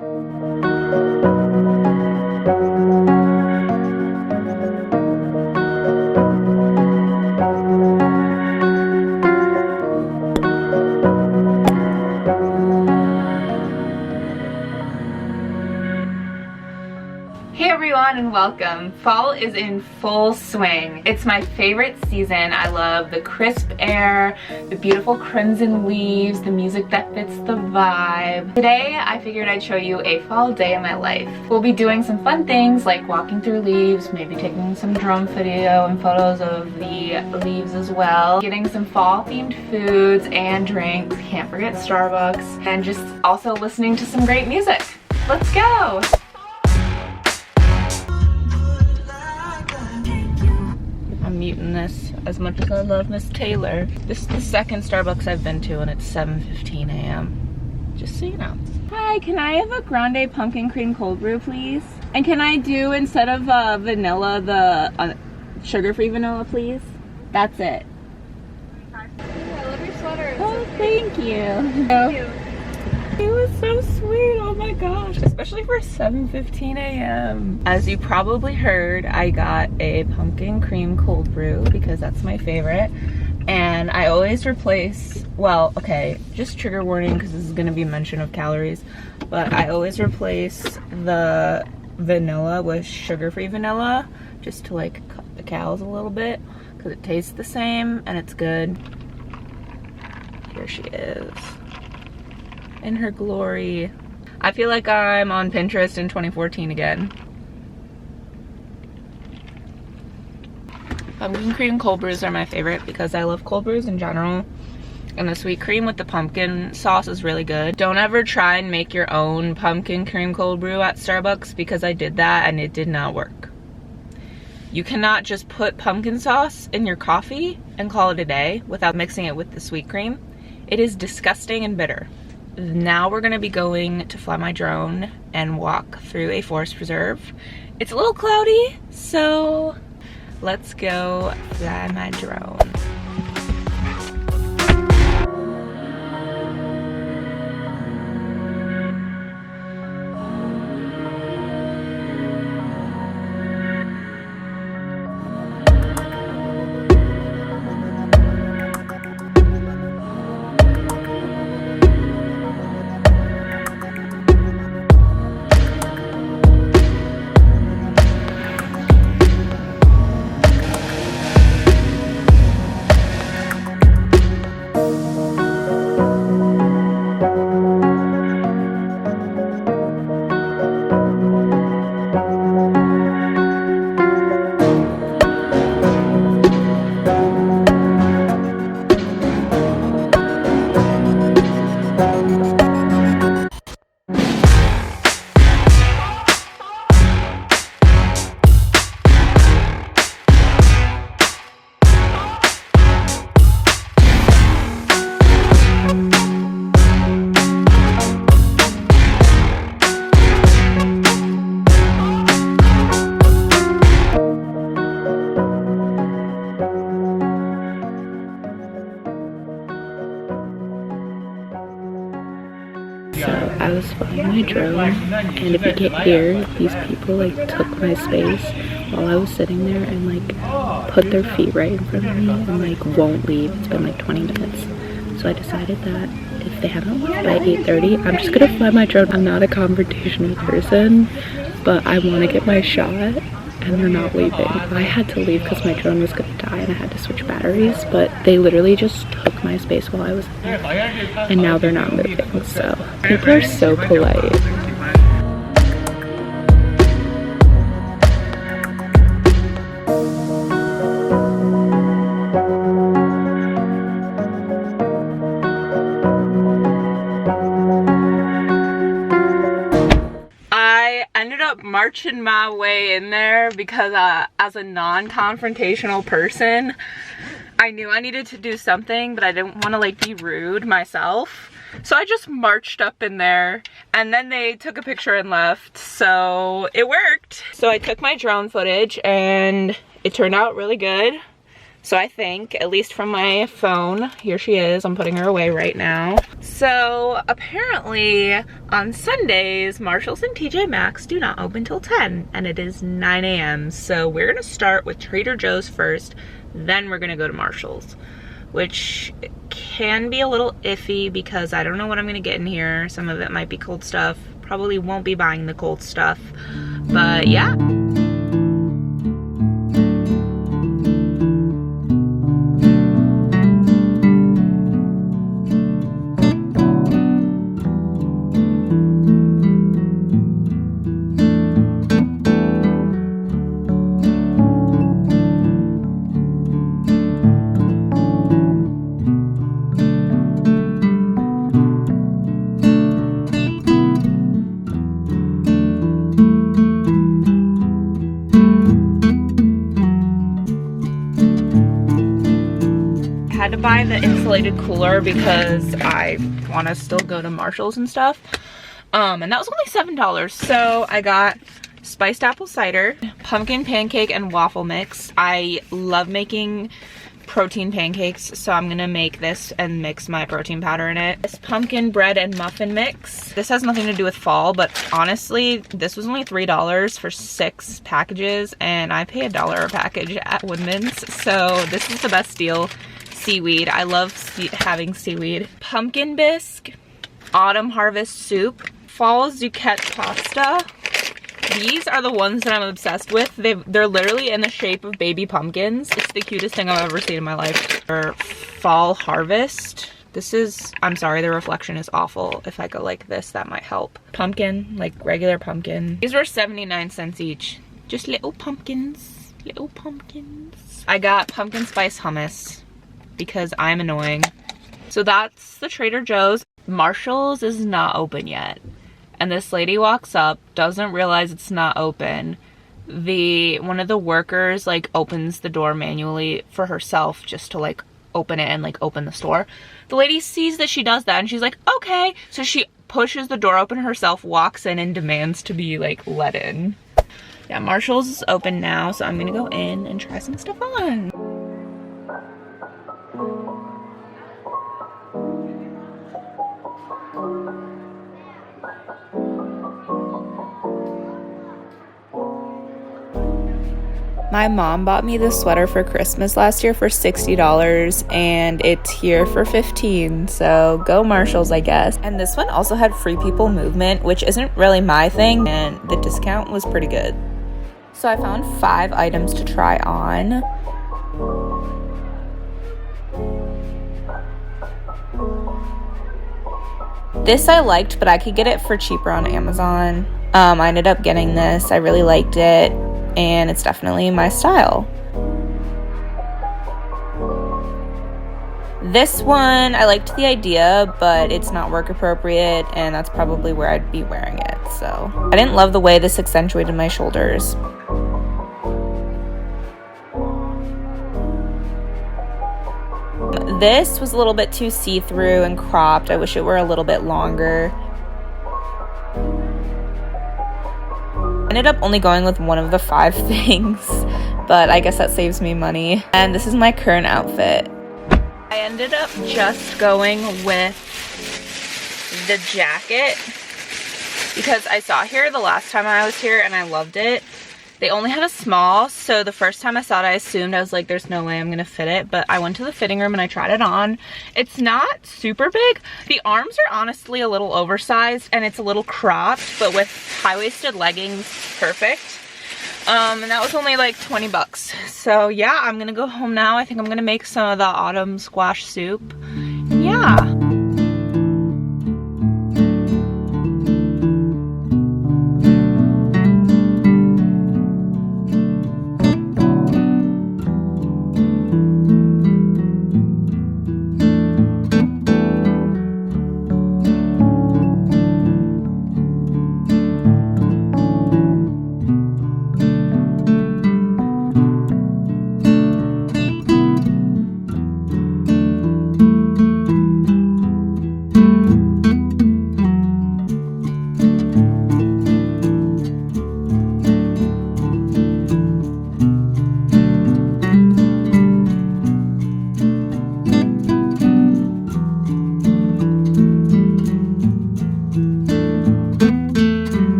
Hey everyone and welcome. Fall is in full swing. It's my favorite season. I love the crisp air, the beautiful crimson leaves, the music that fits the vibe. Today I figured I'd show you a fall day in my life. We'll be doing some fun things like walking through leaves, maybe taking some drone video and photos of the leaves as well, getting some fall themed foods and drinks, can't forget Starbucks, and just also listening to some great music. Let's go! I'm muting this as much as I love Miss Taylor. This is the second Starbucks I've been to and it's 7:15 a.m. Just so you know. Hi, can I have a grande pumpkin cream cold brew, please? And can I do, instead of vanilla, the sugar-free vanilla, please? That's it. I love your sweater. Oh, thank you. He was so sweet, oh my gosh, especially for 7:15 a.m. As you probably heard, I got a pumpkin cream cold brew because that's my favorite. And I always replace, well, okay, just trigger warning because this is gonna be mention of calories, but I always replace the vanilla with sugar-free vanilla just to like cut the calories a little bit because it tastes the same and it's good. Here she is in her glory. I feel like I'm on Pinterest in 2014 again. Pumpkin cream cold brews are my favorite because I love cold brews in general, and the sweet cream with the pumpkin sauce is really good. Don't ever try and make your own pumpkin cream cold brew at Starbucks because I did that and it did not work. You cannot just put pumpkin sauce in your coffee and call it a day without mixing it with the sweet cream. It is disgusting and bitter. Now we're gonna be going to fly my drone and walk through a forest preserve. It's a little cloudy, so let's go fly my drone. I was flying my drone, and if you can hear, these people like took my space while I was sitting there and like put their feet right in front of me and like won't leave. It's been like 20 minutes. So I decided that if they haven't left by 8:30, I'm just gonna fly my drone. I'm not a confrontational person, but I want to get my shot, and they're not leaving. I had to leave because my drone was gonna die and I had to switch batteries, but they literally just took my space while I was there, and now they're not moving. So people are so polite. Ended up marching my way in there because as a non-confrontational person, I knew I needed to do something, but I didn't want to like be rude myself. So I just marched up in there, and then they took a picture and left, so it worked. So I took my drone footage and it turned out really good. So I think, at least from my phone, here she is. I'm putting her away right now. So apparently on Sundays, Marshalls and TJ Maxx do not open till 10 and it is 9 a.m. So we're gonna start with Trader Joe's first, then we're gonna go to Marshalls, which can be a little iffy because I don't know what I'm gonna get in here. Some of it might be cold stuff. Probably won't be buying the cold stuff, but yeah. Had to buy the insulated cooler because I want to still go to Marshalls and stuff. And that was only $7. So I got spiced apple cider, pumpkin pancake and waffle mix. I love making protein pancakes, so I'm gonna make this and mix my protein powder in it. This pumpkin bread and muffin mix. This has nothing to do with fall, but honestly, this was only $3 for 6 packages, and I pay $1 a package at Woodman's, so this is the best deal. Seaweed. I love having seaweed. Pumpkin bisque, autumn harvest soup, fall zucchini pasta. These are the ones that I'm obsessed with. They're literally in the shape of baby pumpkins. It's the cutest thing I've ever seen in my life. Or fall harvest. This is, I'm sorry, the reflection is awful. If I go like this, that might help. Pumpkin, like regular pumpkin. These were 79 cents each. Just little pumpkins. Little pumpkins. I got pumpkin spice hummus because I'm annoying. So that's the Trader Joe's. Marshall's is not open yet. And this lady walks up, doesn't realize it's not open. One of the workers like opens the door manually for herself just to like open it and like open the store. The lady sees that she does that and she's like, okay. So she pushes the door open herself, walks in and demands to be like let in. Yeah, Marshall's is open now, so I'm gonna go in and try some stuff on. My mom bought me this sweater for Christmas last year for $60 and it's here for $15, so go Marshalls, I guess. And this one also had Free People Movement, which isn't really my thing, and the discount was pretty good. So I found 5 items to try on. This I liked, but I could get it for cheaper on Amazon. I ended up getting this. I really liked it, and it's definitely my style. This one, I liked the idea, but it's not work appropriate, and that's probably where I'd be wearing it, so. I didn't love the way this accentuated my shoulders. This was a little bit too see-through and cropped. I wish it were a little bit longer. Ended up only going with one of the 5 things, but I guess that saves me money. And this is my current outfit. I ended up just going with the jacket because I saw it here the last time I was here and I loved it. They only had a small, so the first time I saw it, I assumed, I was like, there's no way I'm gonna fit it, but I went to the fitting room and I tried it on. It's not super big. The arms are honestly a little oversized and it's a little cropped, but with high-waisted leggings, perfect. And that was only like 20 bucks. So yeah, I'm gonna go home now. I think I'm gonna make some of the autumn squash soup. Yeah.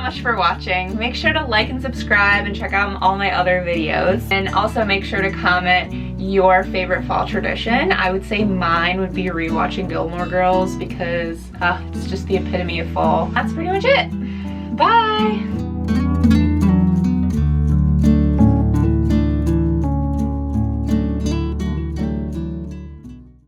much for watching. Make sure to like and subscribe and check out all my other videos. And also make sure to comment your favorite fall tradition. I would say mine would be rewatching Gilmore Girls because it's just the epitome of fall. That's pretty much it. Bye!